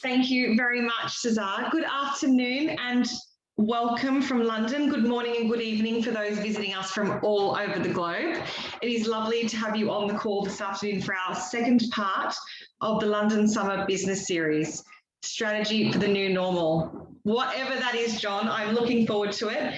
Thank you very much, Cesar. Good afternoon and welcome from London. Good morning and good evening for those visiting us from all over the globe. It is lovely to have you on the call this afternoon for our second part of the London Summer Business Series, Strategy for the New Normal. Whatever that is, John, I'm looking forward to it.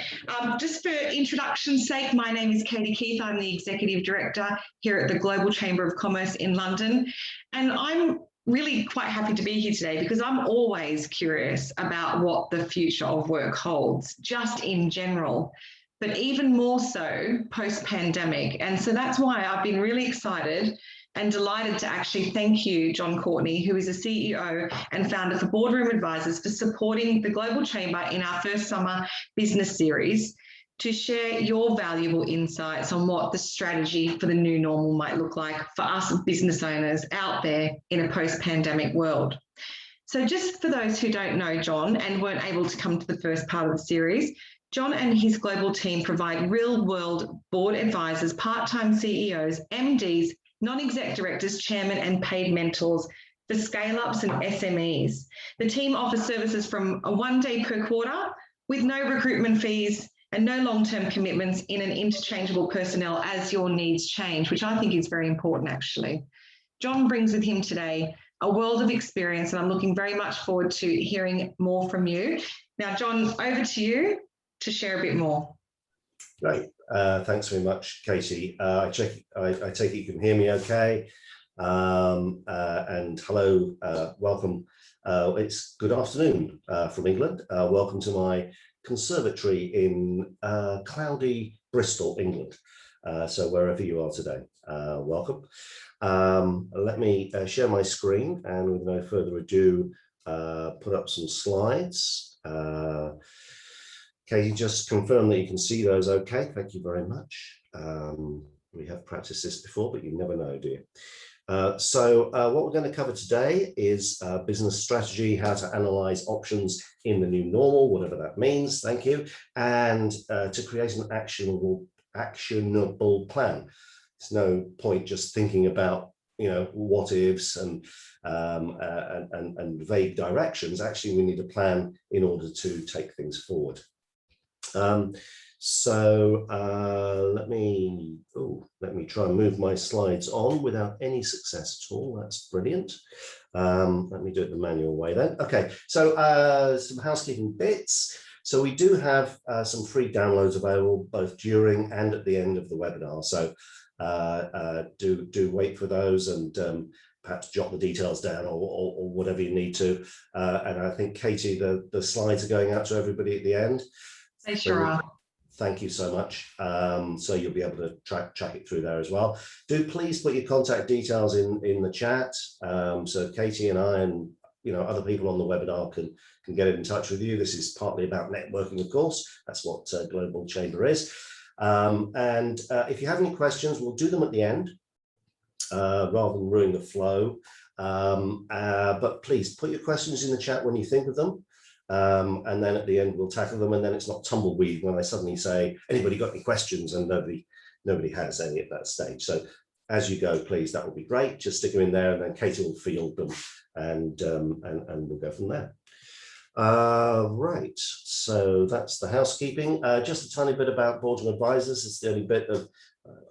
Just for introduction's sake, my name is Katie Keith. I'm the Executive Director here at the Global Chamber of Commerce in London. And I'm really quite happy to be here today because I'm always curious about what the future of work holds, just in general, but even more so post-pandemic. And so that's why I've been really excited and delighted to actually thank you, John Courtney, who is the CEO and founder for Boardroom Advisors, for supporting the Global Chamber in our first summer business series to share your valuable insights on what the strategy for the new normal might look like for us business owners out there in a post-pandemic world. So just for those who don't know John and weren't able to come to the first part of the series, John and his global team provide real-world board advisors, part-time CEOs, MDs, non-exec directors, chairmen, and paid mentors for scale-ups and SMEs. The team offers services from a 1 day per quarter with no recruitment fees and no long-term commitments in an interchangeable personnel as your needs change, which I think is very important, actually. John brings with him today a world of experience, and I'm looking very much forward to hearing more from you. Now, John, over to you to share a bit more. Great. Thanks very much, Katie. I take it you can hear me okay. And hello, welcome. It's good afternoon from England. Welcome to my conservatory in cloudy Bristol, England. So wherever you are today, welcome. Let me share my screen and with no further ado, put up some slides. Katie, just confirm that you can see those okay. Thank you very much. We have practiced this before, but you never know, do you? So what we're going to cover today is business strategy, how to analyze options in the new normal, whatever that means, thank you, and to create an actionable plan. There's no point just thinking about, you know, what ifs and vague directions. Actually, we need a plan in order to take things forward. So let me try and move my slides on without any success at all. That's brilliant. Let me do it the manual way then. Okay, so some housekeeping bits. So we do have some free downloads available both during and at the end of the webinar. So do wait for those and perhaps jot the details down or whatever you need to. And I think, Katie, the slides are going out to everybody at the end. They sure are. Thank you so much. So you'll be able to track it through there as well. Do please put your contact details in the chat, so Katie and I and other people on the webinar can get in touch with you. This is partly about networking, of course. That's what Global Chamber is. And if you have any questions, we'll do them at the end rather than ruin the flow. But please put your questions in the chat when you think of them. And then at the end we'll tackle them, and then it's not tumbleweed when I suddenly say, anybody got any questions, and nobody has any at that stage. So as you go, please, that would be great. Just stick them in there and then Katie will field them and we'll go from there. Right, so that's the housekeeping. Just a tiny bit about Boardroom Advisors. It's the only bit of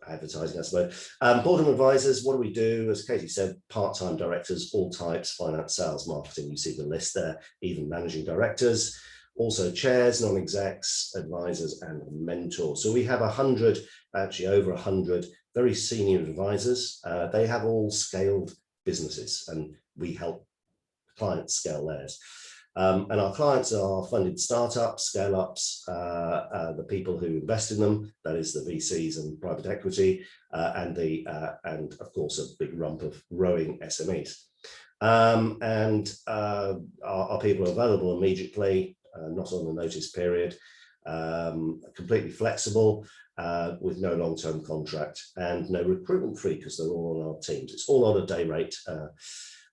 advertising, I suppose. Boardroom Advisors, what do we do? As Katie said, part-time directors, all types, finance, sales, marketing. You see the list there, even managing directors, also chairs, non-execs, advisors, and mentors. So we have 100, actually over 100 very senior advisors. They have all scaled businesses, and we help clients scale theirs. And our clients are funded startups, scale-ups, the people who invest in them, that is the VCs and private equity, and of course a big rump of growing SMEs. And our people are available immediately, not on the notice period, completely flexible, with no long-term contract and no recruitment fee because they're all on our teams. It's all on a day rate.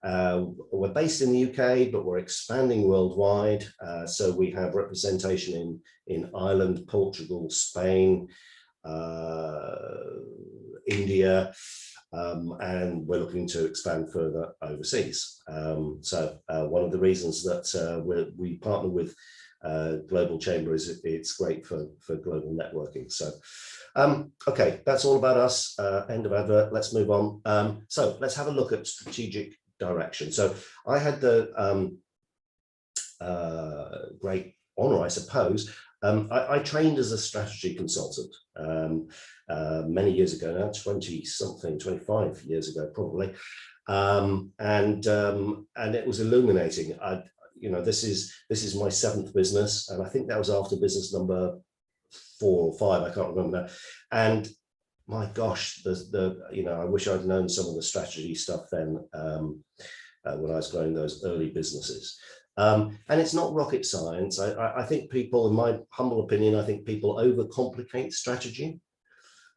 We're based in the UK, but we're expanding worldwide. So we have representation in Ireland, Portugal, Spain, India, and we're looking to expand further overseas. So one of the reasons that we partner with Global Chamber is it's great for global networking. So okay, that's all about us. End of advert. Let's move on. So let's have a look at strategic direction. So I had the great honor, I suppose. I trained as a strategy consultant many years ago now, 20-something, 25 years ago probably, and it was illuminating. You know, this is my 7th business, and I think that was after business number 4 or 5. I can't remember now. And my gosh, you know, I wish I'd known some of the strategy stuff then when I was growing those early businesses. And it's not rocket science. I think people, in my humble opinion, I think people overcomplicate strategy.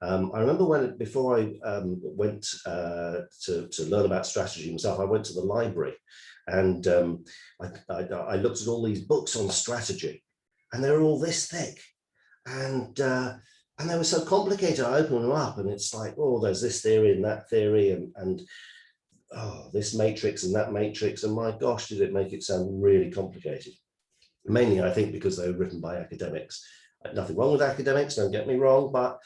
I remember before I went to learn about strategy myself, I went to the library, and I looked at all these books on strategy, and they were all this thick, and they were so complicated. I opened them up, and it's like, oh, there's this theory and that theory, and oh, this matrix and that matrix, and my gosh, did it make it sound really complicated. Mainly, I think, because they were written by academics. Nothing wrong with academics, don't get me wrong, but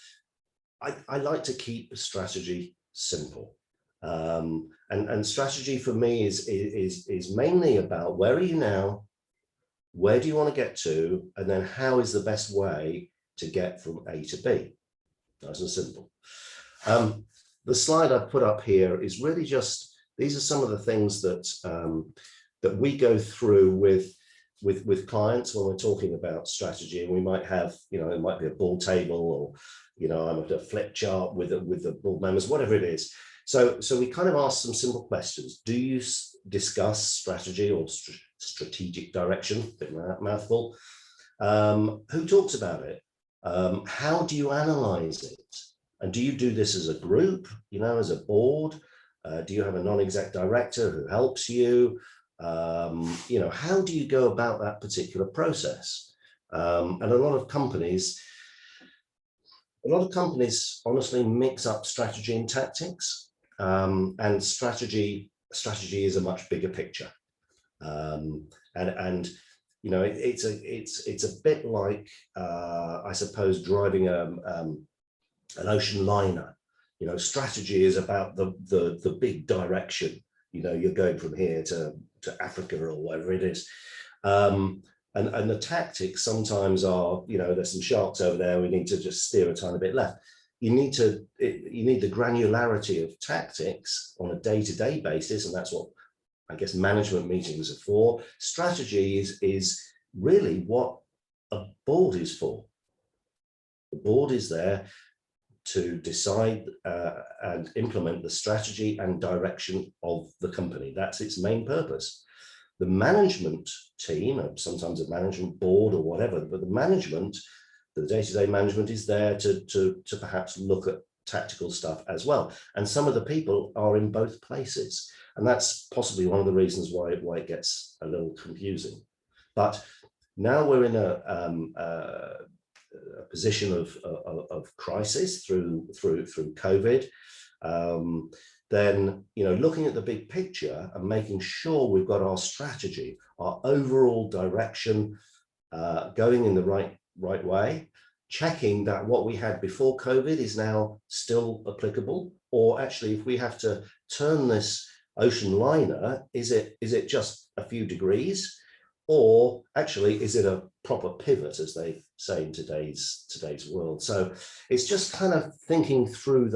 I like to keep strategy simple. And strategy for me is mainly about where are you now, where do you want to get to, and then how is the best way to get from A to B. Nice and simple. The slide I put up here is really just, these are some of the things that that we go through with clients when we're talking about strategy, and we might have, you know, it might be a bull table, or, you know, I'm at a flip chart with the board members, whatever it is. So we kind of ask some simple questions. Do you discuss strategy or strategic direction? Bit of a mouthful. Who talks about it? How do you analyze it? And do you do this as a group, you know, as a board? Do you have a non-exec director who helps you? You know, how do you go about that particular process? And a lot of companies honestly mix up strategy and tactics, and strategy is a much bigger picture. And you know, it's a bit like I suppose driving an ocean liner. You know, strategy is about the big direction. You know, you're going from here to Africa or whatever it is. And the tactics sometimes are, you know, there's some sharks over there, we need to just steer a tiny bit left. You need the granularity of tactics on a day-to-day basis, and that's what I guess management meetings are for. Strategy is really what a board is for. The board is there to decide and implement the strategy and direction of the company. That's its main purpose. The management team, sometimes a management board or whatever, but the management, the day-to-day management is there to perhaps look at tactical stuff as well. And some of the people are in both places. And that's possibly one of the reasons why it gets a little confusing. But now we're in a position of crisis through COVID, then, you know, looking at the big picture and making sure we've got our strategy, our overall direction going in the right way, checking that what we had before COVID is now still applicable, or actually if we have to turn this ocean liner, is it just a few degrees? Or actually, is it a proper pivot, as they say in today's world? So it's just kind of thinking through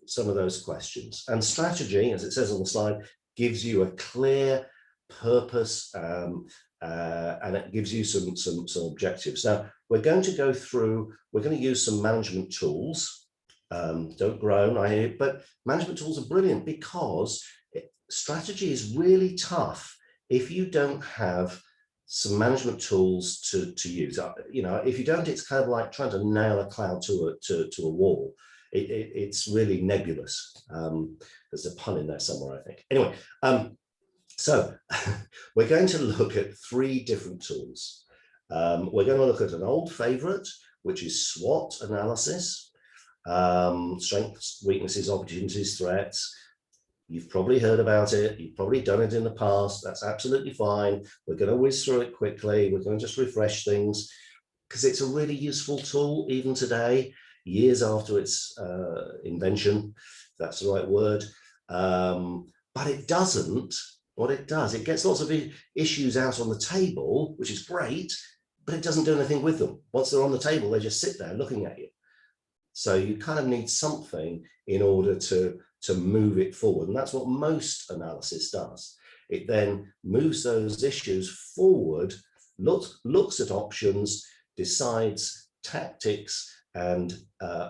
some of those questions. And strategy, as it says on the slide, gives you a clear purpose, and it gives you some objectives. Now we're going to use some management tools. Don't groan, I hear, but management tools are brilliant because strategy is really tough if you don't have some management tools to use. You know, if you don't, it's kind of like trying to nail a cloud to a wall. It's really nebulous. There's a pun in there somewhere, I think. Anyway, so we're going to look at 3 different tools. We're going to look at an old favorite, which is SWOT analysis. Strengths, weaknesses, opportunities, threats. You've probably heard about it. You've probably done it in the past. That's absolutely fine. We're going to whiz through it quickly. We're going to just refresh things because it's a really useful tool even today, years after its invention, if that's the right word. But it doesn't, what it does, it gets lots of issues out on the table, which is great, but it doesn't do anything with them. Once they're on the table, they just sit there looking at you. So you kind of need something in order to move it forward. And that's what most analysis does. It then moves those issues forward, looks at options, decides tactics and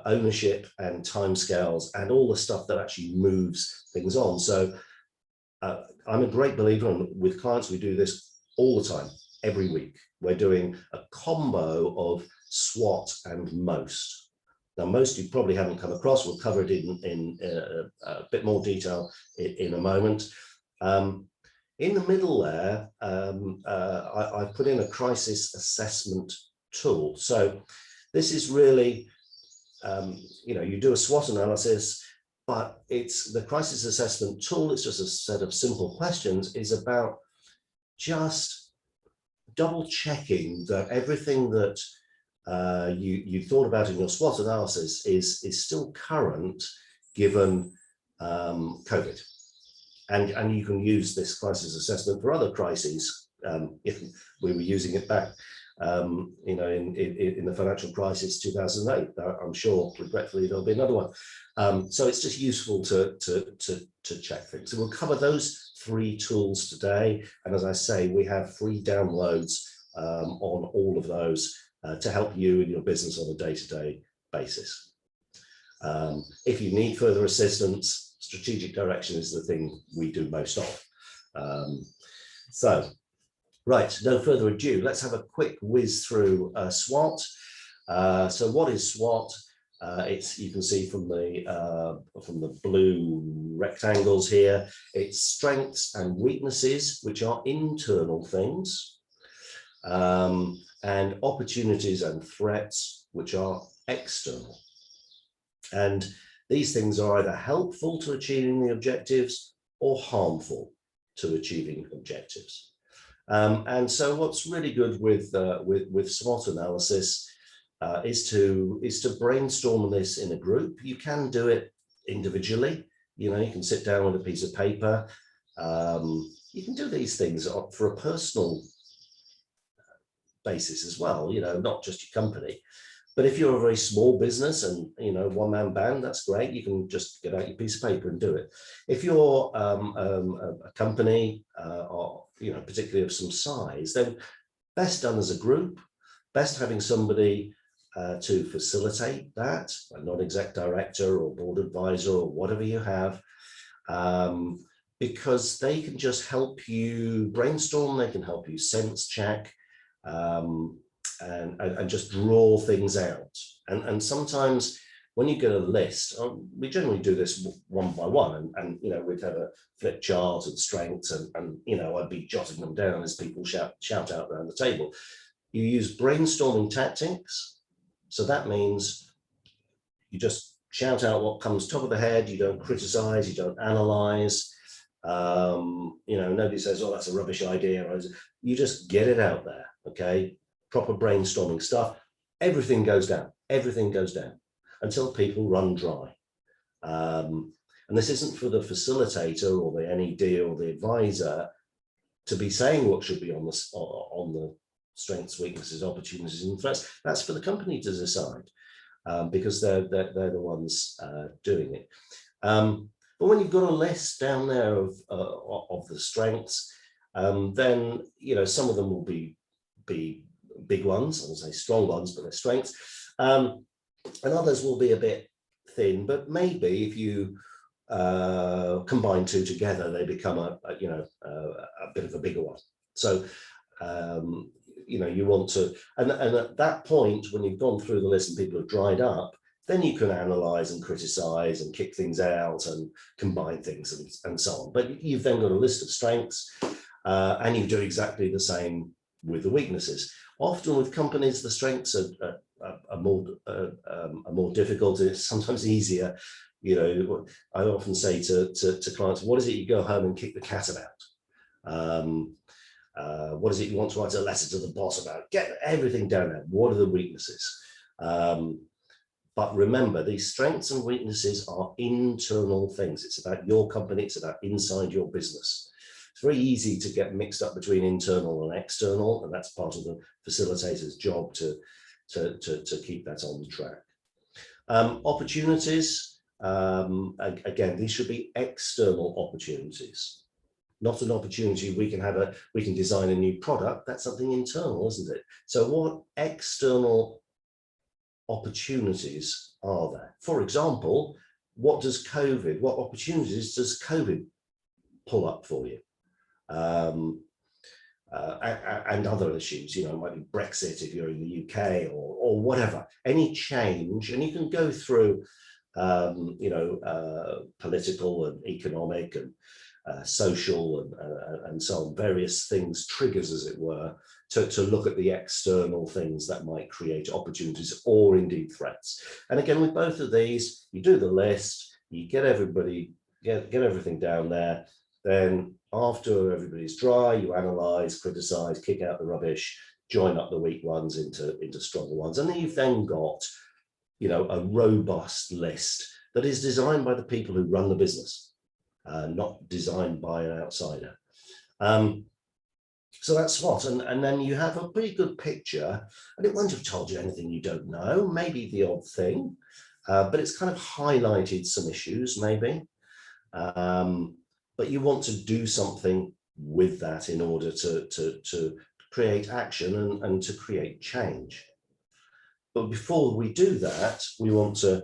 ownership and timescales and all the stuff that actually moves things on. So I'm a great believer, and with clients, we do this all the time, every week. We're doing a combo of SWOT and most. Now, most you probably haven't come across. We'll cover it in a bit more detail in a moment. In the middle there, I put in a crisis assessment tool. So this is really, you do a SWOT analysis, but it's the crisis assessment tool. It's just a set of simple questions, is about just double checking that everything that you thought about in your SWOT analysis is still current given COVID. And you can use this crisis assessment for other crises. If we were using it back, in the financial crisis 2008, I'm sure regretfully there'll be another one. So it's just useful to check things. So we'll cover those 3 tools today, and as I say, we have free downloads on all of those to help you in your business on a day-to-day basis. If you need further assistance, strategic direction is the thing we do most of. So, right, no further ado, let's have a quick whiz through SWOT. So what is SWOT? You can see from the blue rectangles here, it's strengths and weaknesses, which are internal things, and opportunities and threats, which are external. And these things are either helpful to achieving the objectives or harmful to achieving objectives. And so what's really good with SWOT analysis is to brainstorm this in a group. You can do it individually. You can sit down with a piece of paper. You can do these things for a personal basis as well, not just your company. But if you're a very small business and, one-man band, that's great. You can just get out your piece of paper and do it. If you're a company, or, particularly of some size, then best done as a group, best having somebody to facilitate that, a non-exec director or board advisor or whatever you have, because they can just help you brainstorm, they can help you sense check, and just draw things out. And sometimes when you get a list, we generally do this one by one, and we'd have a flip chart and strengths, and I'd be jotting them down as people shout out around the table. You use brainstorming tactics. So that means you just shout out what comes top of the head. You don't criticize, you don't analyze. Nobody says, oh, that's a rubbish idea. You just get it out there, okay? Proper brainstorming stuff. Everything goes down until people run dry. And this isn't for the facilitator or the NED or the advisor to be saying what should be on the strengths, weaknesses, opportunities, and threats. That's for the company to decide, because they're the ones doing it. But when you've got a list down there of the strengths, then some of them will be big ones, I would say strong ones, but they're strengths, and others will be a bit thin. But maybe if you combine 2 together, they become a bit of a bigger one. So you want to, and at that point, when you've gone through the list and people have dried up, then you can analyze and criticize and kick things out and combine things and so on. But you've then got a list of strengths, and you do exactly the same with the weaknesses. Often with companies, the strengths are are more difficult, and it's sometimes easier. You know, I often say to clients, what is it you go home and kick the cat about? What is it you want to write a letter to the boss about? Get everything down there. What are the weaknesses? But remember, these strengths and weaknesses are internal things. It's about your company. It's about inside your business. It's very easy to get mixed up between internal and external, and that's part of the facilitator's job to keep that on track. Opportunities, again, these should be external opportunities, not an opportunity we can design a new product. That's something internal, isn't it? So what external opportunities are there? For example, what opportunities does COVID pull up for you? And other issues, you know, it might be Brexit if you're in the UK, or whatever, any change. And you can go through, you know, political and economic and social and so on, various things, triggers, as it were, to look at the external things that might create opportunities or indeed threats. And again, with both of these, you do the list, you get everybody, get everything down there. Then after everybody's dry, you analyze, criticize, kick out the rubbish, join up the weak ones into stronger ones. And then you've then got, you know, a robust list that is designed by the people who run the business, not designed by an outsider. So that's SWOT, and then you have a pretty good picture, and it won't have told you anything you don't know, maybe the odd thing, but it's kind of highlighted some issues maybe. But you want to do something with that in order to create action and to create change. But before we do that, we want to,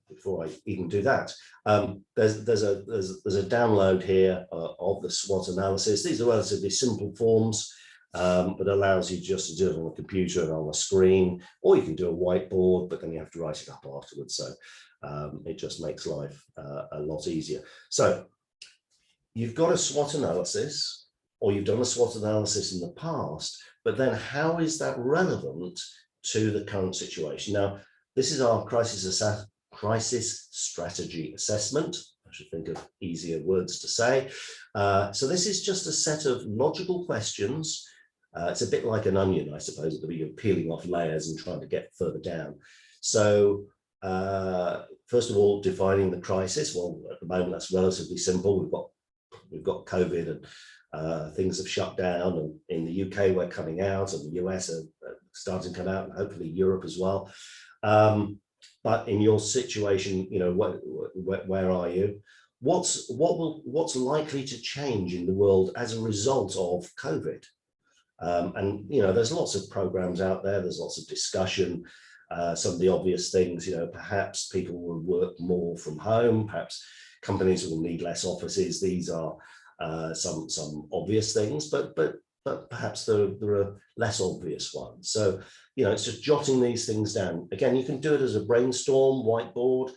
before I even do that, there's a download here of the SWOT analysis. These are relatively simple forms, but allows you just to do it on a computer and on a screen, or you can do a whiteboard, but then you have to write it up afterwards. So it just makes life a lot easier. So you've got a SWOT analysis, or you've done a SWOT analysis in the past, but then how is that relevant to the current situation? Now, this is our crisis strategy assessment. I should think of easier words to say. So this is just a set of logical questions. It's a bit like an onion, I suppose, that you're peeling off layers and trying to get further down. So first of all, defining the crisis. Well, at the moment, that's relatively simple. We've got COVID, and things have shut down. And in the UK, we're coming out, and the US are starting to come out, and hopefully Europe as well. But in your situation, you know, where are you? What's likely to change in the world as a result of COVID? And you know, there's lots of programs out there. There's lots of discussion. Some of the obvious things, you know, perhaps people will work more from home. Perhaps companies will need less offices. These are some obvious things, but perhaps there are less obvious ones. So, you know, it's just jotting these things down. Again, you can do it as a brainstorm, whiteboard,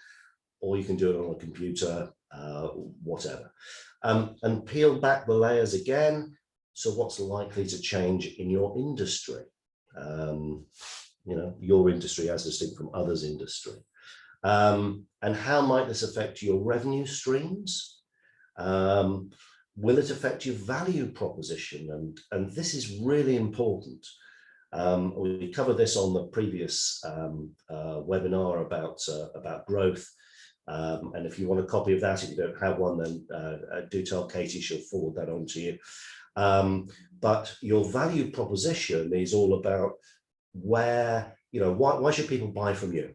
or you can do it on a computer, whatever. And peel back the layers again. So what's likely to change in your industry? You know, your industry as distinct from others' industry. And how might this affect your revenue streams? Will it affect your value proposition? And this is really important. We covered this on the previous webinar about growth. And if you want a copy of that, if you don't have one, then do tell Katie, she'll forward that on to you. But your value proposition is all about where, you know, why should people buy from you?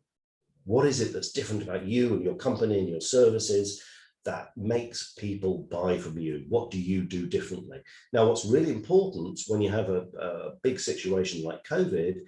What is it that's different about you and your company and your services that makes people buy from you? What do you do differently? Now, what's really important when you have a big situation like COVID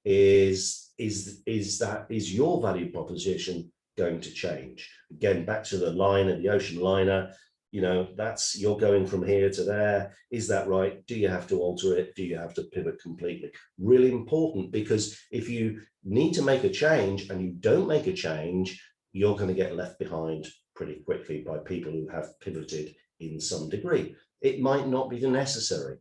is your value proposition going to change? Again, back to the liner, the ocean liner, you know, that's, you're going from here to there. Is that right? Do you have to alter it? Do you have to pivot completely? Really important, because if you need to make a change and you don't make a change, you're going to get left behind pretty quickly by people who have pivoted in some degree. It might not be necessary.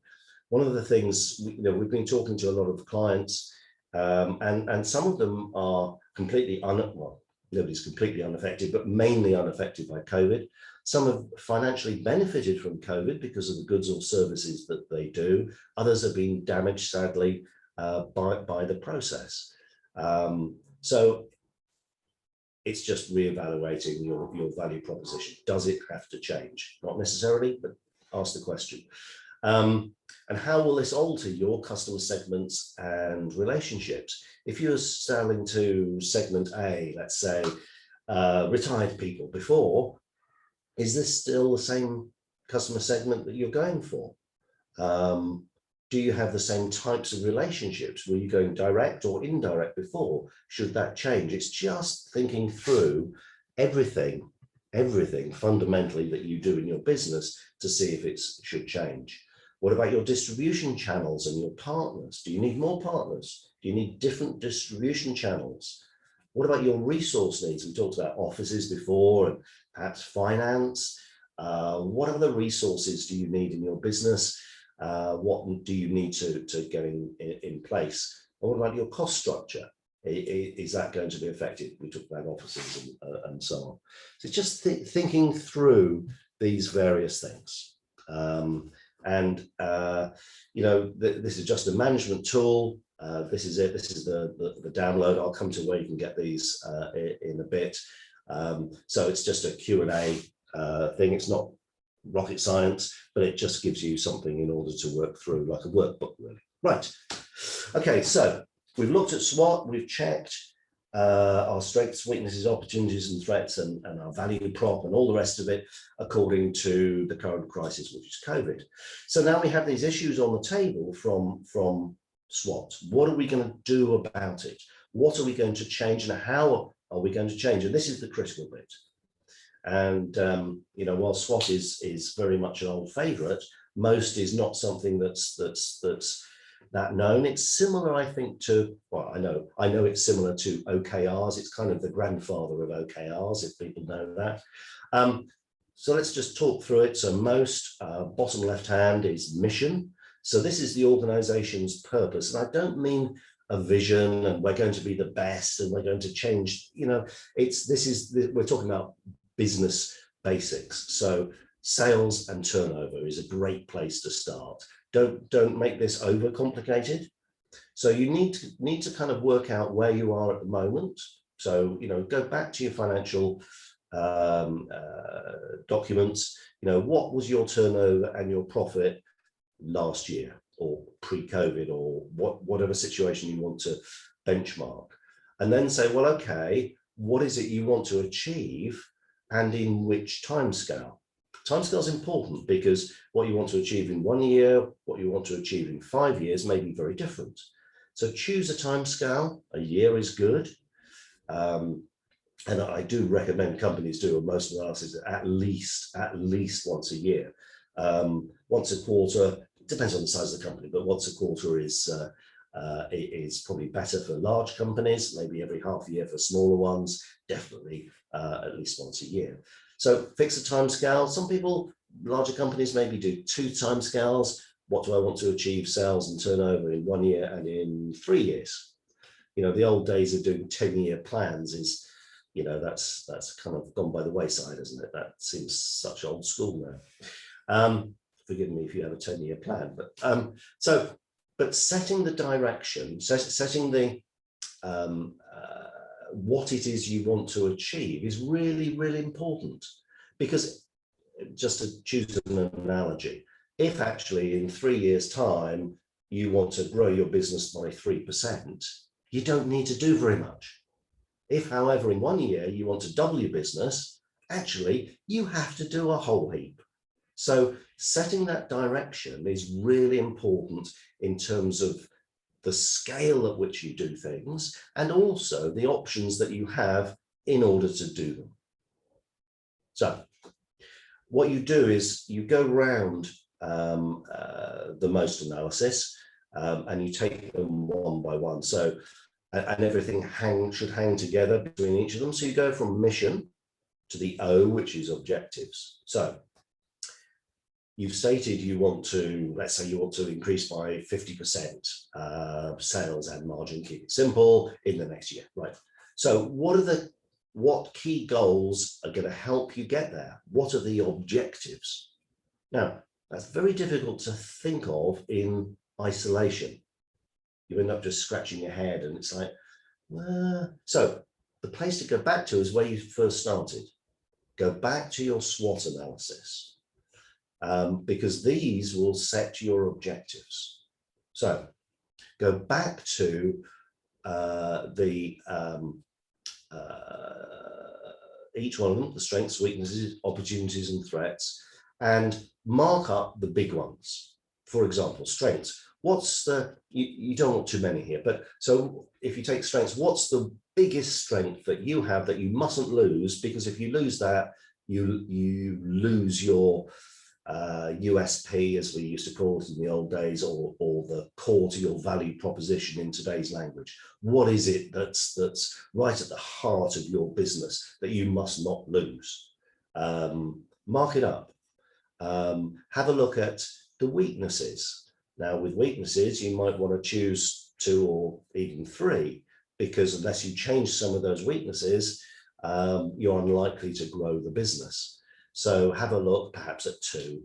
One of the things, you know, we've been talking to a lot of clients, And some of them are completely well, nobody's completely unaffected, but mainly unaffected by COVID. Some have financially benefited from COVID because of the goods or services that they do. Others have been damaged, sadly, by the process. So it's just reevaluating your value proposition. Does it have to change? Not necessarily, but ask the question. And how will this alter your customer segments and relationships? If you're selling to segment A, let's say, retired people before, is this still the same customer segment that you're going for? Do you have the same types of relationships? Were you going direct or indirect before? Should that change? It's just thinking through everything fundamentally that you do in your business to see if it should change. What about your distribution channels and your partners? Do you need more partners? Do you need different distribution channels? What about your resource needs? We talked about offices before and perhaps finance. What other resources do you need in your business? What do you need to get in place? And what about your cost structure? Is that going to be affected? We talked about offices and so on. So just thinking through these various things. You know, this is just a management tool. This is it. This is the download. I'll come to where you can get these in a bit. So it's just a Q&A thing. It's not rocket science, but it just gives you something in order to work through, like a workbook, really. Right. Okay, so we've looked at SWOT. We've checked our strengths, weaknesses, opportunities, and threats, and our value prop, and all the rest of it, according to the current crisis, which is COVID. So now we have these issues on the table from SWOT. What are we going to do about it? What are we going to change, and how are we going to change? And this is the critical bit. And you know, while SWOT is very much an old favorite, most is not something that's that known. It's similar, I think, to, well, I know it's similar to OKRs. It's kind of the grandfather of OKRs, if people know that. So let's just talk through it. So most, bottom left hand is mission. So this is the organization's purpose. And I don't mean a vision and we're going to be the best and we're going to change, you know, we're talking about business basics. So sales and turnover is a great place to start. Don't make this overcomplicated. So you need to kind of work out where you are at the moment. So, you know, go back to your financial documents. You know, what was your turnover and your profit last year or pre-COVID, or whatever situation you want to benchmark, and then say, well, okay, what is it you want to achieve and in which time scale? Timescale is important because what you want to achieve in 1 year, what you want to achieve in 5 years may be very different. So choose a timescale. A year is good. And I do recommend companies do a most analysis at least once a year. Once a quarter, it depends on the size of the company, but once a quarter is probably better for large companies, maybe every half a year for smaller ones, definitely at least once a year. So fix a time scale. Some people, larger companies, maybe do 2 timescales. What do I want to achieve sales and turnover in 1 year and in 3 years? You know, the old days of doing 10-year plans is, you know, that's kind of gone by the wayside, isn't it? That seems such old school now. Forgive me if you have a 10-year plan, but setting the direction, setting the what it is you want to achieve is really, really important. Because, just to choose an analogy, if actually in 3 years' time you want to grow your business by 3%, you don't need to do very much. If, however, in 1 year you want to double your business, actually you have to do a whole heap. So setting that direction is really important in terms of the scale at which you do things, and also the options that you have in order to do them. So what you do is you go round the most analysis and you take them one by one. So, and everything should hang together between each of them. So you go from mission to the O, which is objectives. So you've stated you want to, let's say you want to increase by 50% sales and margin, keep it simple, in the next year, right? So what key goals are going to help you get there? What are the objectives? Now, that's very difficult to think of in isolation. You end up just scratching your head and it's like, so the place to go back to is where you first started. Go back to your SWOT analysis, because these will set your objectives. So go back to each one of them, the strengths, weaknesses, opportunities, and threats, and mark up the big ones. For example, strengths. What's the, you don't want too many here, but so if you take strengths, what's the biggest strength that you have that you mustn't lose? Because if you lose that, you lose your USP, as we used to call it in the old days, or the core to your value proposition in today's language. What is it that's right at the heart of your business that you must not lose? Mark it up. Have a look at the weaknesses. Now, with weaknesses, you might want to choose 2 or even 3, because unless you change some of those weaknesses, you're unlikely to grow the business. So have a look perhaps at 2.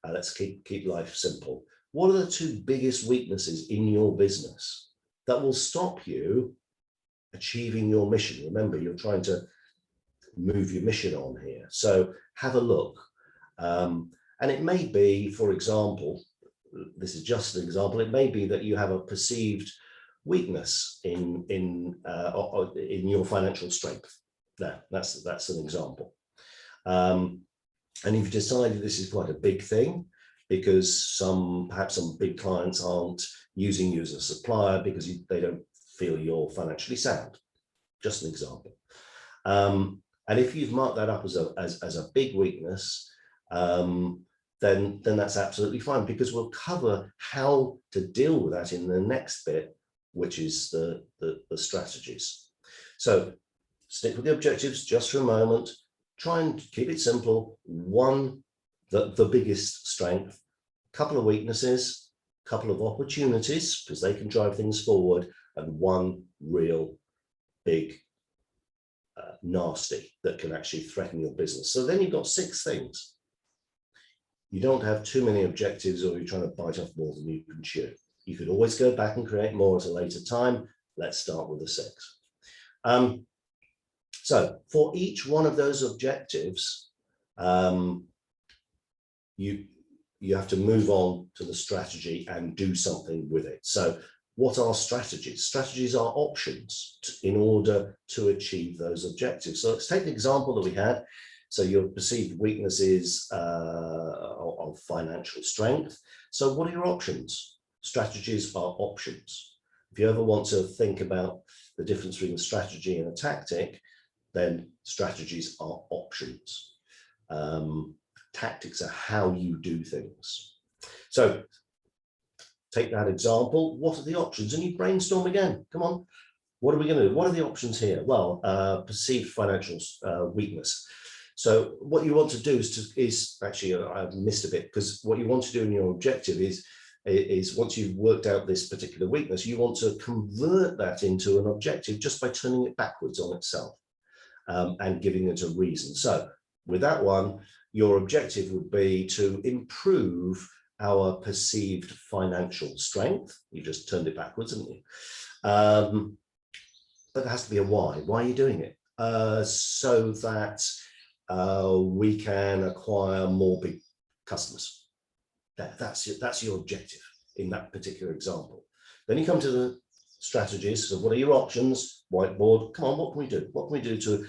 Let's keep life simple. What are the 2 biggest weaknesses in your business that will stop you achieving your mission? Remember, you're trying to move your mission on here. So have a look. And it may be, for example, this is just an example, it may be that you have a perceived weakness in your financial strength. Now, that's an example. And you've decided this is quite a big thing, because perhaps some big clients aren't using you as a supplier because they don't feel you're financially sound. Just an example. And if you've marked that up as a big weakness, then that's absolutely fine, because we'll cover how to deal with that in the next bit, which is the strategies. So stick with the objectives just for a moment. Try and keep it simple. 1, the biggest strength, couple of weaknesses, couple of opportunities, because they can drive things forward, and 1 real big nasty that can actually threaten your business. So then you've got 6 things. You don't have too many objectives, or you're trying to bite off more than you can chew. You could always go back and create more at a later time. Let's start with the 6. So for each one of those objectives, you have to move on to the strategy and do something with it. So what are strategies? Strategies are options in order to achieve those objectives. So let's take the example that we had. So your perceived weaknesses of financial strength. So what are your options? Strategies are options. If you ever want to think about the difference between a strategy and a tactic, then strategies are options. Tactics are how you do things. So take that example. What are the options? And you brainstorm again. Come on. What are we going to do? What are the options here? Well, perceived financial weakness. So what you want to do is actually, I've missed a bit, because what you want to do in your objective is once you've worked out this particular weakness, you want to convert that into an objective just by turning it backwards on itself and giving it a reason. So with that one, your objective would be to improve our perceived financial strength. You just turned it backwards, haven't you? But there has to be a why. Why are you doing it? So that we can acquire more big customers. That's your objective in that particular example. Then you come to the strategies. So what are your options? Whiteboard. Come on, what can we do? What can we do to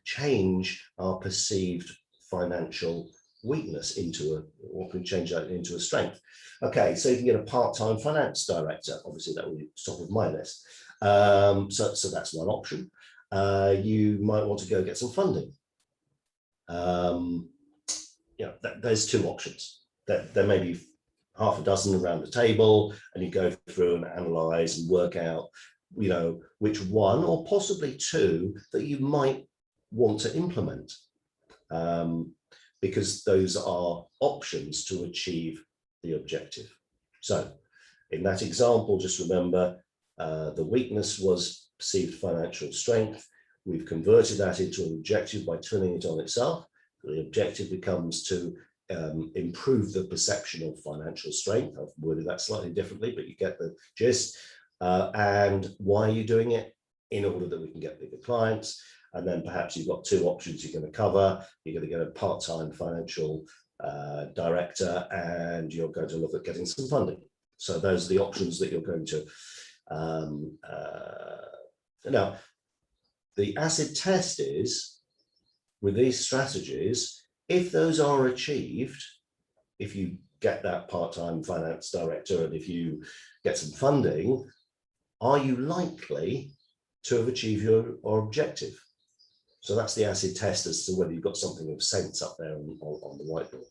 change our perceived financial weakness into what can change that into a strength? Okay, so you can get a part-time finance director. Obviously, that would be top of my list. So that's one option. You might want to go get some funding. There's 2 options. There may be half a dozen around the table, and you go through and analyze and work out, which one or possibly 2 that you might want to implement. because those are options to achieve the objective. So in that example, just remember the weakness was perceived financial strength. We've converted that into an objective by turning it on itself. The objective becomes to improve the perception of financial strength. I've worded that slightly differently, but you get the gist. And why are you doing it? In order that we can get bigger clients. And then perhaps you've got two options you're going to cover. You're going to get a part-time financial director, and you're going to look at getting some funding. So those are the options that you're going to. Now, the acid test is, with these strategies, if those are achieved, if you get that part-time finance director and if you get some funding, are you likely to have achieved your objective? So that's the acid test as to whether you've got something of sense up there on the whiteboard.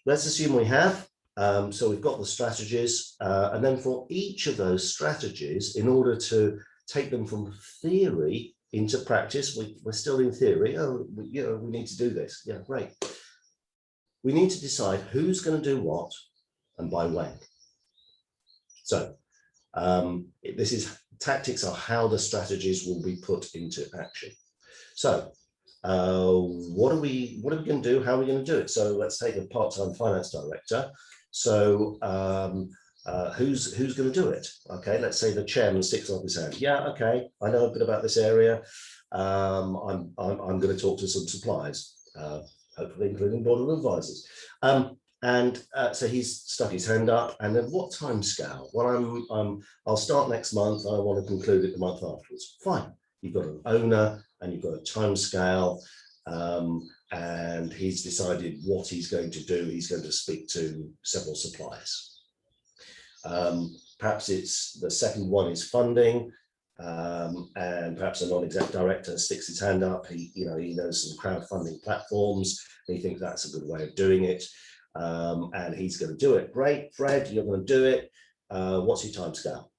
Let's assume we have. So we've got the strategies, and then for each of those strategies, in order to take them from theory into practice, we're still in theory. Oh, we need to do this. Yeah, great. We need to decide who's going to do what and by when. So this is tactics are how the strategies will be put into action. So what are we going to do? How are we going to do it? So let's take a part-time finance director. So who's going to do it? Okay, let's say the chairman sticks up his hand. Yeah, okay, I know a bit about this area. I'm going to talk to some suppliers, hopefully including board of advisors. So he's stuck his hand up. And then what time scale? Well, I'll start next month. I want to conclude it the month afterwards. Fine. You've got an owner and you've got a time scale. And he's decided what he's going to do. He's going to speak to several suppliers. Perhaps it's the second one is funding, and perhaps a non-exec director sticks his hand up. He knows some crowdfunding platforms. He thinks that's a good way of doing it, and he's going to do it. Great, Fred, you're going to do it. What's your time scale?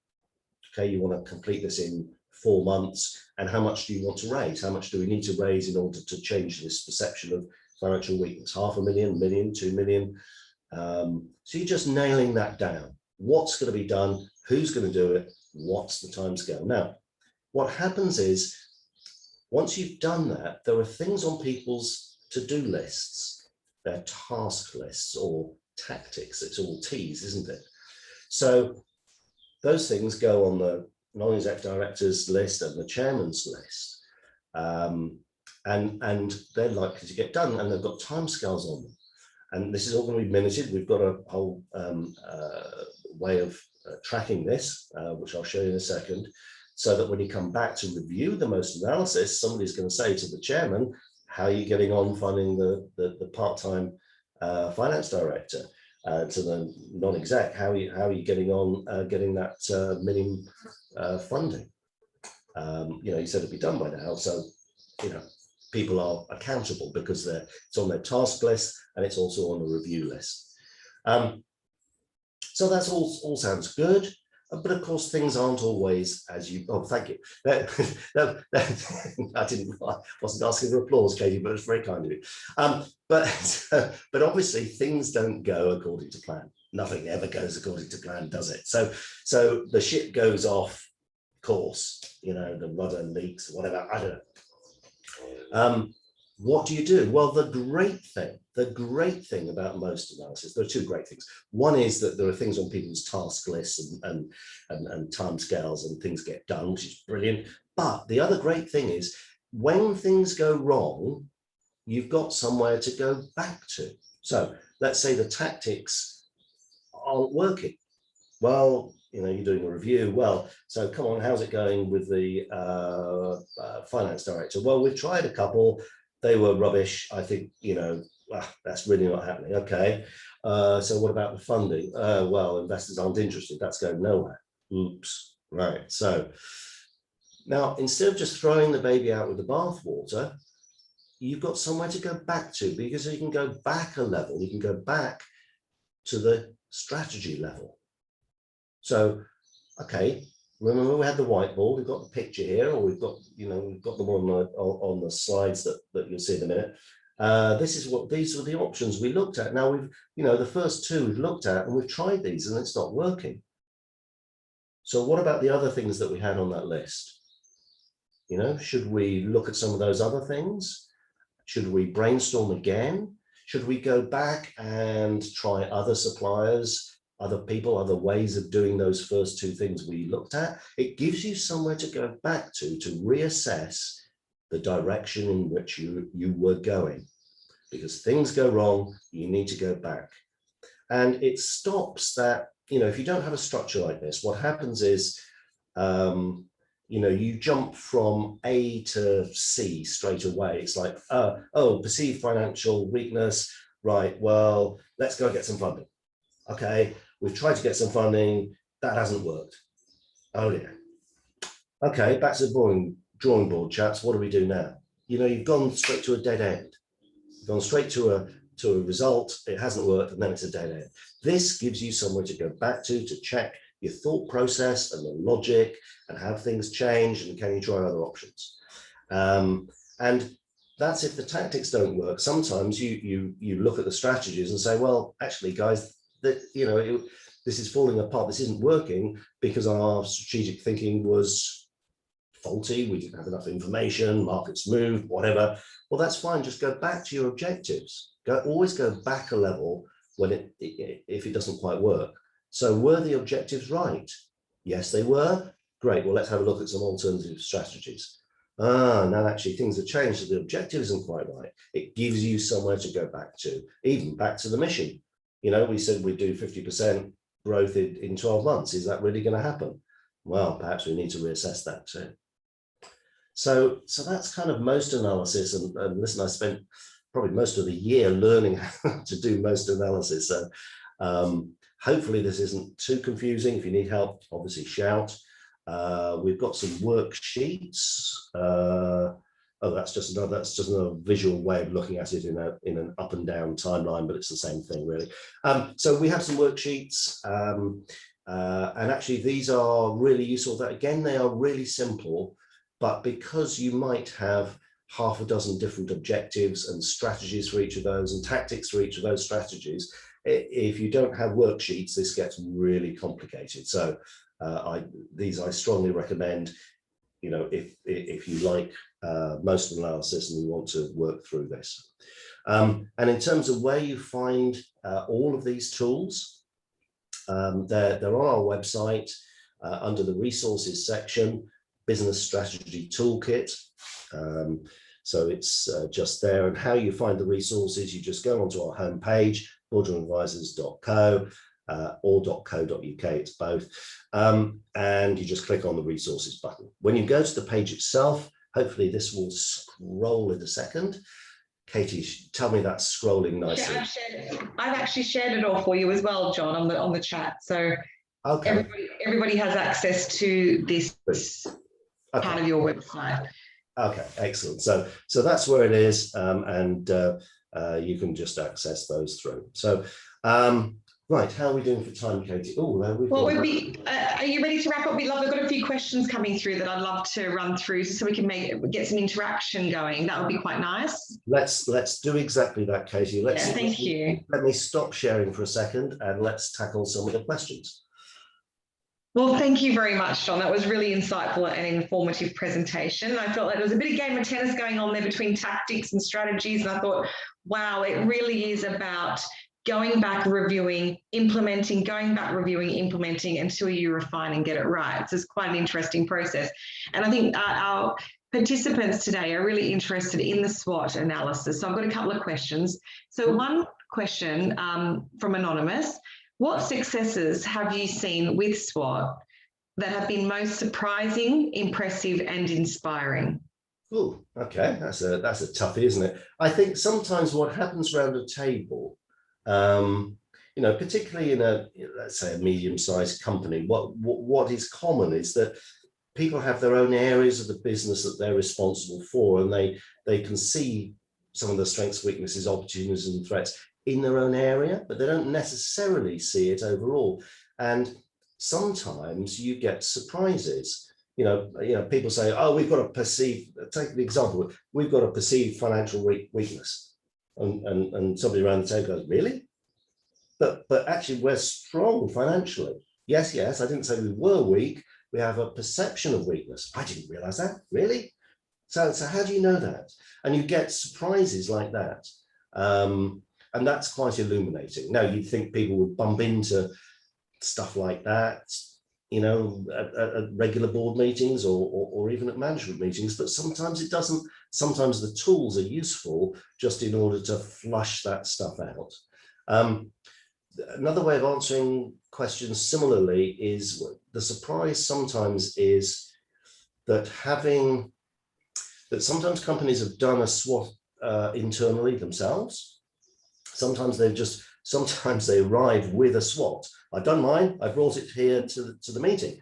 Okay, you want to complete this in 4 months. And how much do you want to raise? How much do we need to raise in order to change this perception of financial weakness? 500,000, million, 2 million. So you're just nailing that down. What's going to be done? Who's going to do it? What's the time scale? Now, what happens is, once you've done that, there are things on people's to-do lists, their task lists or tactics. It's all T's, isn't it? So those things go on the non-exec director's list and the chairman's list, and they're likely to get done, and they've got timescales on them. And this is all going to be minuted. We've got a whole way of tracking this, which I'll show you in a second, so that when you come back to review the most analysis, somebody's going to say to the chairman, how are you getting on funding the part-time finance director? To the non-exec, how are you getting on getting that minimum funding? You said it'd be done by now, so people are accountable because it's on their task list and it's also on the review list. So that's all sounds good, but of course things aren't always as you. Oh, thank you. I wasn't asking for applause, Katie, but it's very kind of you. But obviously things don't go according to plan. Nothing ever goes according to plan, does it? So the ship goes off course. The rudder leaks, whatever. I don't know. What do you do? Well, the great thing about most analysis, there are two great things. One is that there are things on people's task lists and timescales, and things get done, which is brilliant. But the other great thing is, when things go wrong, you've got somewhere to go back to. So let's say the tactics aren't working. Well, you're doing a review. Well, so come on, how's it going with the finance director? Well, we've tried a couple. They were rubbish. I think, that's really not happening. Okay. So what about the funding? Well, investors aren't interested. That's going nowhere. Oops. Right. So now, instead of just throwing the baby out with the bathwater, you've got somewhere to go back to, because you can go back a level. You can go back to the strategy level. So, okay, remember we had the whiteboard, we've got the picture here, or we've got them on the slides that you'll see in a minute. These were the options we looked at. Now the first two we've looked at and we've tried these and it's not working. So what about the other things that we had on that list? Should we look at some of those other things? Should we brainstorm again? Should we go back and try other suppliers, other people, other ways of doing those first two things we looked at? It gives you somewhere to go back to reassess the direction in which you were going. Because things go wrong, you need to go back. And it stops that, if you don't have a structure like this, what happens is, you jump from A to C straight away. It's like, perceived financial weakness. Right, well, let's go get some funding. Okay, we've tried to get some funding. That hasn't worked. Oh, yeah. Okay, back to the drawing board, chaps. What do we do now? You've gone straight to a dead end. You've gone straight to a result. It hasn't worked, and then it's a dead end. This gives you somewhere to go back to check your thought process and the logic and have things changed, and can you try other options? And that's if the tactics don't work. Sometimes you look at the strategies and say, well, actually, guys, this is falling apart. This isn't working because our strategic thinking was faulty. We didn't have enough information. Markets moved, whatever. Well, that's fine. Just go back to your objectives. Always go back a level if it doesn't quite work. So were the objectives right? Yes, they were. Great. Well, let's have a look at some alternative strategies. Now actually things have changed, so the objective isn't quite right. It gives you somewhere to go back to, even back to the mission. We said we'd do 50% growth in 12 months. Is that really going to happen? Well, perhaps we need to reassess that too. So that's kind of most analysis. And listen, I spent probably most of the year learning how to do most analysis. So hopefully this isn't too confusing. If you need help, obviously shout. We've got some worksheets. That's just another visual way of looking at it in an up and down timeline, but it's the same thing really. So we have some worksheets, and actually these are really useful. That again, they are really simple, but because you might have half a dozen different objectives and strategies for each of those and tactics for each of those strategies, if you don't have worksheets, this gets really complicated. So these I strongly recommend, if you like most analysis and you want to work through this. And in terms of where you find all of these tools, they're on our website under the resources section, business strategy toolkit. So it's just there. And how you find the resources, you just go onto our homepage, boardroomadvisors.co or .co.uk, it's both, and you just click on the resources button. When you go to the page itself, hopefully this will scroll in a second. Katie, tell me that's scrolling nicely. I've actually shared it all for you as well, John, on the chat. So okay. Everybody has access to this part of your website. Okay, excellent. So that's where it is, and you can just access those through. So right, how are we doing for time, Katie? Oh, are you ready to wrap up? We've got a few questions coming through that I'd love to run through so we can get some interaction going. That would be quite nice. Let's do exactly that, Katie. Thank you. Let me stop sharing for a second and let's tackle some of the questions. Well, thank you very much, John. That was really insightful and informative presentation. I felt like there was a bit of game of tennis going on there between tactics and strategies. And I thought, wow, it really is about going back, reviewing, implementing, going back, reviewing, implementing until you refine and get it right. So it's quite an interesting process. And I think our participants today are really interested in the SWOT analysis. So I've got a couple of questions. So one question from Anonymous: what successes have you seen with SWOT that have been most surprising, impressive, and inspiring? Oh, okay, that's a toughie, isn't it? I think sometimes what happens around a table, particularly in let's say a medium-sized company, what is common is that people have their own areas of the business that they're responsible for, and they can see some of the strengths, weaknesses, opportunities, and threats in their own area, but they don't necessarily see it overall. And sometimes you get surprises. People say, oh, we've got a perceived, take the example, we've got a perceived financial weakness. And somebody around the table goes, really? But actually we're strong financially. Yes, I didn't say we were weak. We have a perception of weakness. I didn't realize that, really? So how do you know that? And you get surprises like that. And that's quite illuminating. Now, you'd think people would bump into stuff like that, you know, at regular board meetings or even at management meetings, but sometimes it doesn't. Sometimes the tools are useful just in order to flush that stuff out. Another way of answering questions similarly is the surprise sometimes is that sometimes companies have done a SWOT internally themselves. Sometimes they arrive with a SWOT. I've done mine, I brought it here to the meeting.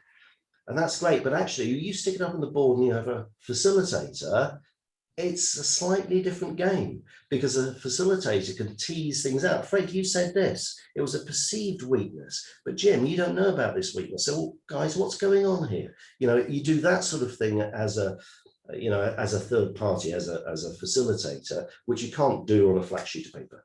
And that's great, but actually you stick it up on the board and you have a facilitator, it's a slightly different game because a facilitator can tease things out. Fred, you said this, it was a perceived weakness, but Jim, you don't know about this weakness. So guys, what's going on here? You know, you do that sort of thing as a third party, as a facilitator, which you can't do on a flat sheet of paper.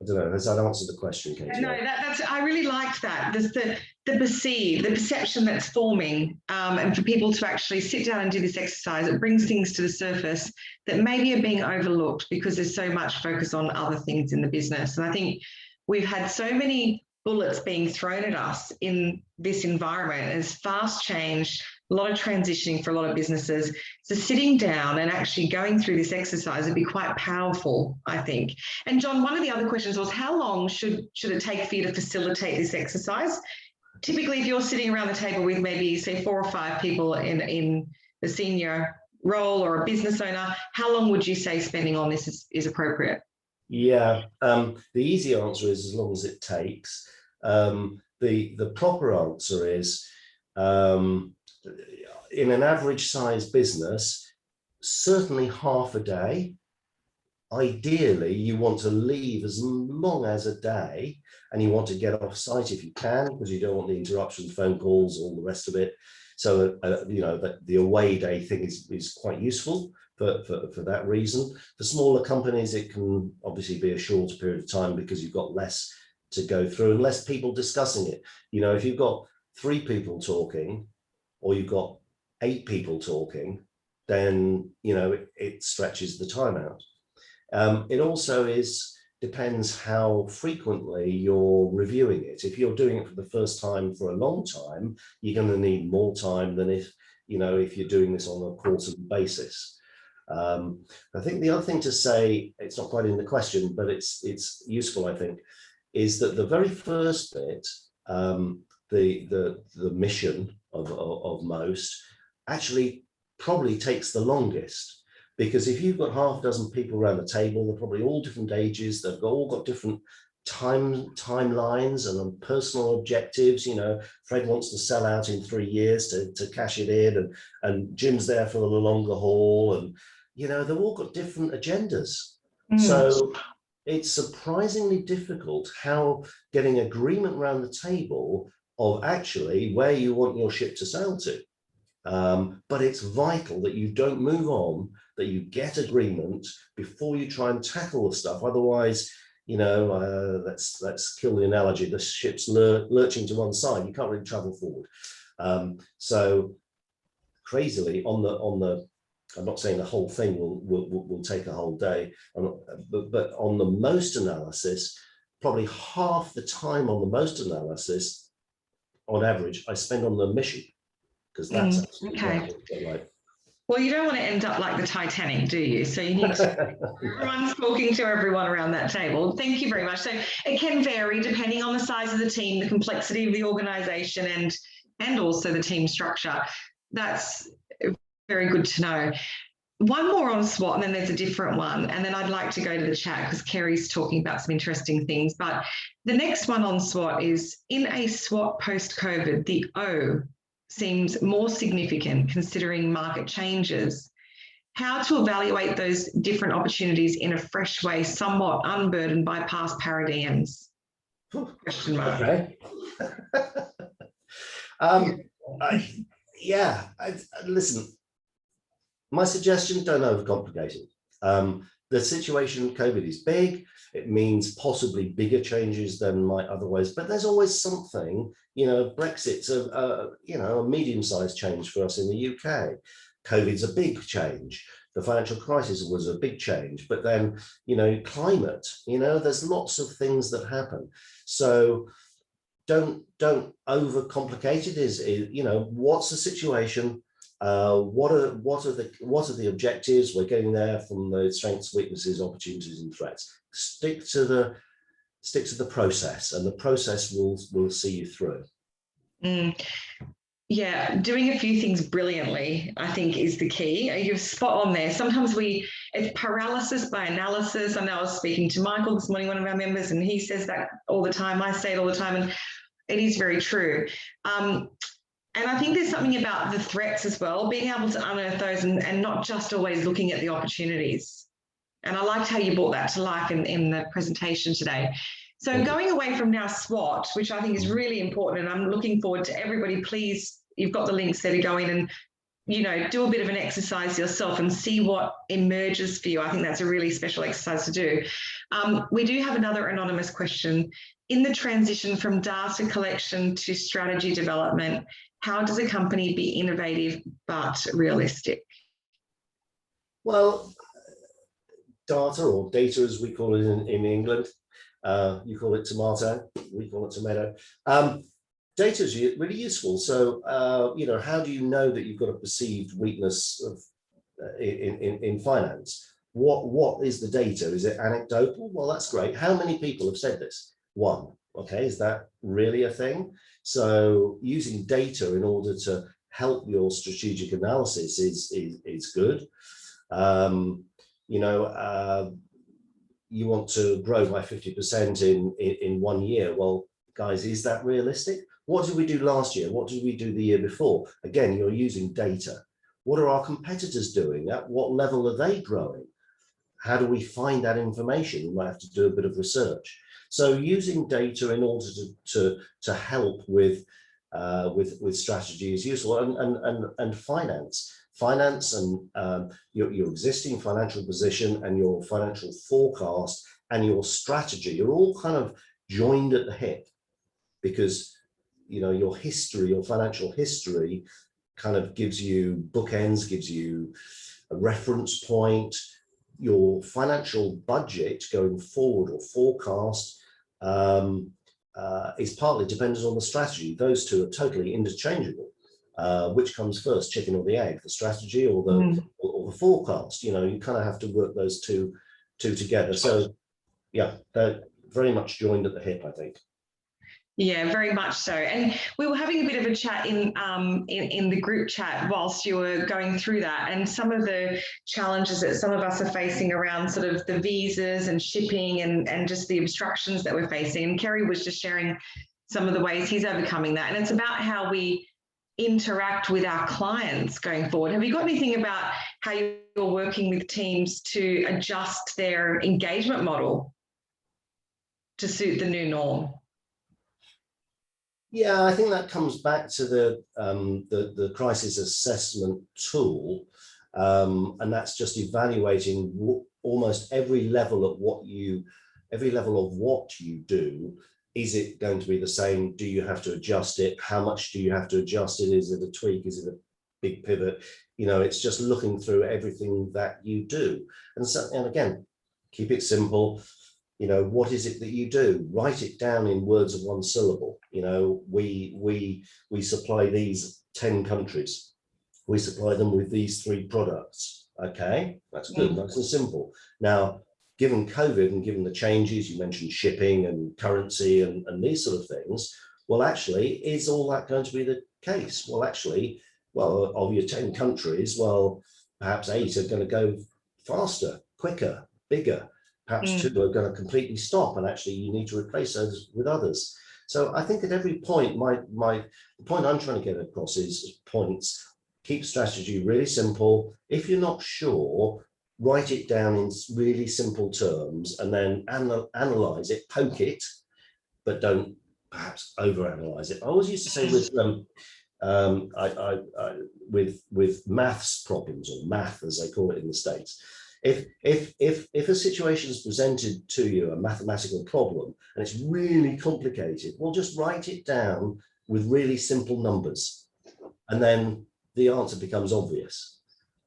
I don't know, has that answered the question, Katie? No, I really liked that. There's the perception that's forming, and for people to actually sit down and do this exercise, it brings things to the surface that maybe are being overlooked because there's so much focus on other things in the business. And I think we've had so many bullets being thrown at us in this environment. It's fast change, a lot of transitioning for a lot of businesses. So sitting down and actually going through this exercise would be quite powerful, I think. And John, one of the other questions was, how long should it take for you to facilitate this exercise? Typically, if you're sitting around the table with maybe, say, 4 or 5 people in the senior role or a business owner, how long would you say spending on this is appropriate? Yeah, the easy answer is as long as it takes. The proper answer is, in an average size business, certainly half a day. Ideally, you want to leave as long as a day, and you want to get off site if you can, because you don't want the interruptions, phone calls, all the rest of it. So, you know, the away day thing is quite useful for that reason. For smaller companies, it can obviously be a shorter period of time because you've got less to go through and less people discussing it. You know, if you've got 3 people talking, or you've got 8 people talking, then, you know, it stretches the time out. It also depends how frequently you're reviewing it. If you're doing it for the first time for a long time, you're going to need more time than if you're doing this on a quarterly basis. I think the other thing to say, it's not quite in the question, but it's useful, I think, is that the very first bit, the mission of most, actually probably takes the longest. Because if you've got half a dozen people around the table, they're probably all different ages, they've all got different timelines and personal objectives. You know, Fred wants to sell out in 3 years to cash it in, and Jim's there for the longer haul, and, you know, they've all got different agendas. So it's surprisingly difficult how getting agreement around the table of actually where you want your ship to sail to. But it's vital that you don't move on, that you get agreement before you try and tackle the stuff. Otherwise, you know, let's kill the analogy. The ship's lurching to one side. You can't really travel forward. So crazily, on the, I'm not saying the whole thing will take a whole day, but on the most analysis, probably half the time on the most analysis, on average, I spend on the mission. Because that's okay. Like. Well, you don't want to end up like the Titanic, do you? So you need to, everyone's talking to everyone around that table. Thank you very much. So it can vary depending on the size of the team, the complexity of the organization, and also the team structure. That's very good to know. One more on SWOT, and then there's a different one. And then I'd like to go to the chat because Kerry's talking about some interesting things. But the next one on SWOT is, in a SWOT post-COVID, the O seems more significant considering market changes. How to evaluate those different opportunities in a fresh way, somewhat unburdened by past paradigms? Question mark. Okay. Listen, my suggestion, don't overcomplicate it. the situation with COVID is big. It means possibly bigger changes than might otherwise, but there's always something, Brexit's a medium-sized change for us in the UK. COVID's a big change. The financial crisis was a big change, but then, climate, there's lots of things that happen. So don't overcomplicate it. Is what's the situation? What are the objectives? We're getting there from the strengths, weaknesses, opportunities, and threats. Stick to the process, and the process will see you through. Yeah, doing a few things brilliantly, I think, is the key. You're spot on there. Sometimes it's paralysis by analysis. I know I was speaking to Michael this morning, one of our members, and he says that all the time. I say it all the time, and it is very true. And I think there's something about the threats as well, being able to unearth those and not just always looking at the opportunities. And I liked how you brought that to life in the presentation today. So going away from now SWOT, which I think is really important, and I'm looking forward to everybody, please, you've got the links there to go in and, do a bit of an exercise yourself and see what emerges for you. I think that's a really special exercise to do. We do have another anonymous question. In the transition from data collection to strategy development, how does a company be innovative but realistic? Well, data, or data as we call it in England, you call it tomato, we call it tomato. Data is really useful. So, how do you know that you've got a perceived weakness in finance? What is the data? Is it anecdotal? Well, that's great. How many people have said this? One. Okay, is that really a thing? So using data in order to help your strategic analysis is good. You want to grow by 50% in 1 year. Well, guys, is that realistic? What did we do last year? What did we do the year before? Again, you're using data. What are our competitors doing? At what level are they growing? How do we find that information? We might have to do a bit of research. So using data in order to help with strategy is useful, and finance and your existing financial position and your financial forecast and your strategy are all kind of joined at the hip, because your history, your financial history, kind of gives you bookends, gives you a reference point. Your financial budget going forward, or forecast, is partly dependent on the strategy. Those two are totally interchangeable. Which comes first, chicken or the egg, the strategy or the forecast? You kind of have to work those two together. So yeah, they're very much joined at the hip, I think. Yeah, very much so. And we were having a bit of a chat in the group chat whilst you were going through that, and some of the challenges that some of us are facing around sort of the visas and shipping and just the obstructions that we're facing. And Kerry was just sharing some of the ways he's overcoming that. And it's about how we interact with our clients going forward. Have you got anything about how you're working with teams to adjust their engagement model to suit the new norm? Yeah, I think that comes back to the crisis assessment tool, and that's just evaluating almost every level of what you do. Is it going to be the same? Do you have to adjust it? How much do you have to adjust it? Is it a tweak? Is it a big pivot? It's just looking through everything that you do. And again, keep it simple. What is it that you do? Write it down in words of one syllable. We supply these 10 countries. We supply them with these 3 products. Okay, that's good. Nice and simple. Now, given COVID and given the changes, you mentioned shipping and currency and these sort of things, well, actually, is all that going to be the case? Well, actually, of your 10 countries, perhaps 8 are going to go faster, quicker, bigger. Perhaps 2 are going to completely stop, and actually you need to replace those with others. So I think at every point, the point I'm trying to get across is points. Keep strategy really simple. If you're not sure, write it down in really simple terms, and then analyze it, poke it, but don't perhaps overanalyze it. I always used to say with maths problems, or math as they call it in the States, If a situation is presented to you, a mathematical problem, and it's really complicated, well, just write it down with really simple numbers, and then the answer becomes obvious.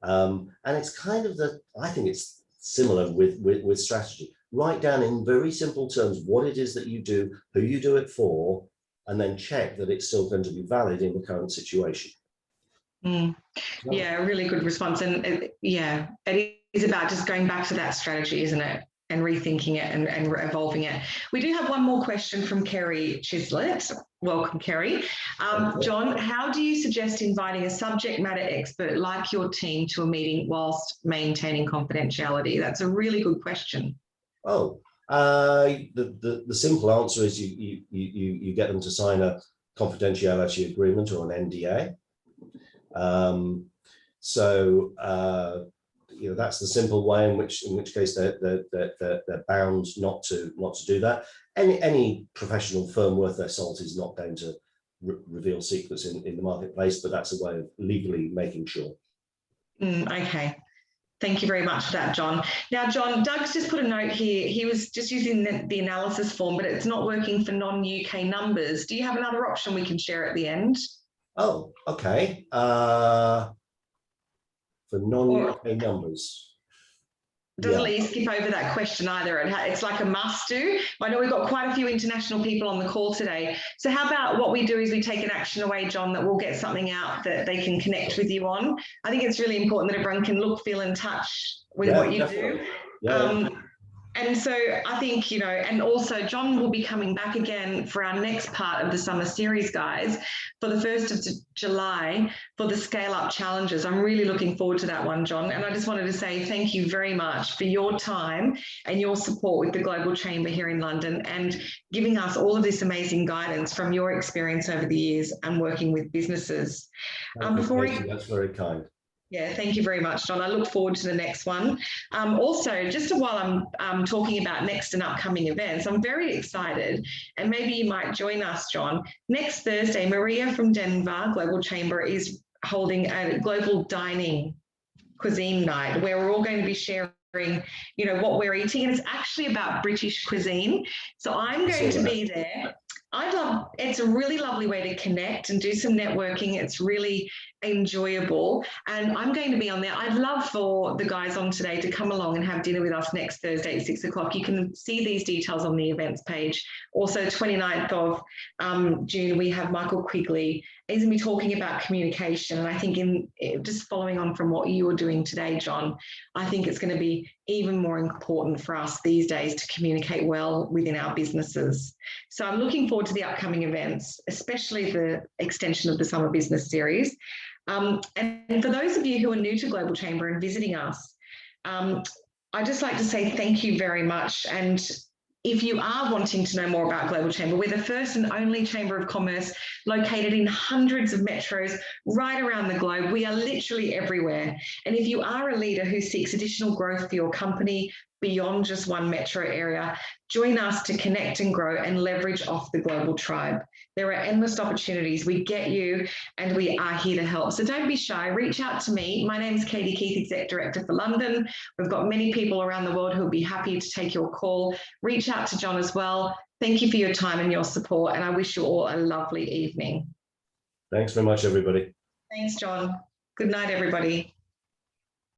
And it's kind of I think it's similar with strategy. Write down in very simple terms what it is that you do, who you do it for, and then check that it's still going to be valid in the current situation. Yeah, a really good response. And yeah, it is about just going back to that strategy, isn't it? And rethinking it and evolving it. We do have one more question from Kerry Chislett. Welcome, Kerry. John, how do you suggest inviting a subject matter expert like your team to a meeting whilst maintaining confidentiality? That's a really good question. Oh, the simple answer is you get them to sign a confidentiality agreement or an NDA. You know, that's the simple way in which case they're bound not to do that. Any professional firm worth their salt is not going to reveal secrets in the marketplace, but that's a way of legally making sure. Okay. Thank you very much for that, John. Now, John, Doug's just put a note here. He was just using the analysis form, but it's not working for non-UK numbers. Do you have another option we can share at the end? Oh, okay. For non-UK numbers. Doesn't let you skip over that question either. It's like a must do. I know we've got quite a few international people on the call today. So how about what we do is we take an action away, John, that we'll get something out that they can connect with you on. I think it's really important that everyone can look, feel and touch with what you do. And so I think, you know, and also John will be coming back again for our next part of the summer series, guys, for the 1st of July for the Scale Up Challenges. I'm really looking forward to that one, John. And I just wanted to say thank you very much for your time and your support with the Global Chamber here in London and giving us all of this amazing guidance from your experience over the years and working with businesses. That's very kind. Yeah, thank you very much, John. I look forward to the next one. Also, just while I'm talking about next and upcoming events, I'm very excited, and maybe you might join us, John. Next Thursday, Maria from Denver Global Chamber is holding a global dining cuisine night where we're all going to be sharing, you know, what we're eating, and it's actually about British cuisine. So I'm going to be there. It's a really lovely way to connect and do some networking. It's really enjoyable. And I'm going to be on there. I'd love for the guys on today to come along and have dinner with us next Thursday at 6 o'clock. You can see these details on the events page. Also, 29th of June, we have Michael Quigley. He's going to be talking about communication. And I think just following on from what you were doing today, John, I think it's going to be even more important for us these days to communicate well within our businesses. So I'm looking forward to the upcoming events, especially the extension of the Summer Business Series. And for those of you who are new to Global Chamber and visiting us, I'd just like to say thank you very much. And if you are wanting to know more about Global Chamber, we're the first and only Chamber of Commerce located in hundreds of metros right around the globe. We are literally everywhere. And if you are a leader who seeks additional growth for your company beyond just one metro area, join us to connect and grow and leverage off the global tribe. There are endless opportunities. We get you and we are here to help. So don't be shy. Reach out to me. My name is Katie Keith, Exec Director for London. We've got many people around the world who will be happy to take your call. Reach out to John as well. Thank you for your time and your support. And I wish you all a lovely evening. Thanks very much, everybody. Thanks, John. Good night, everybody.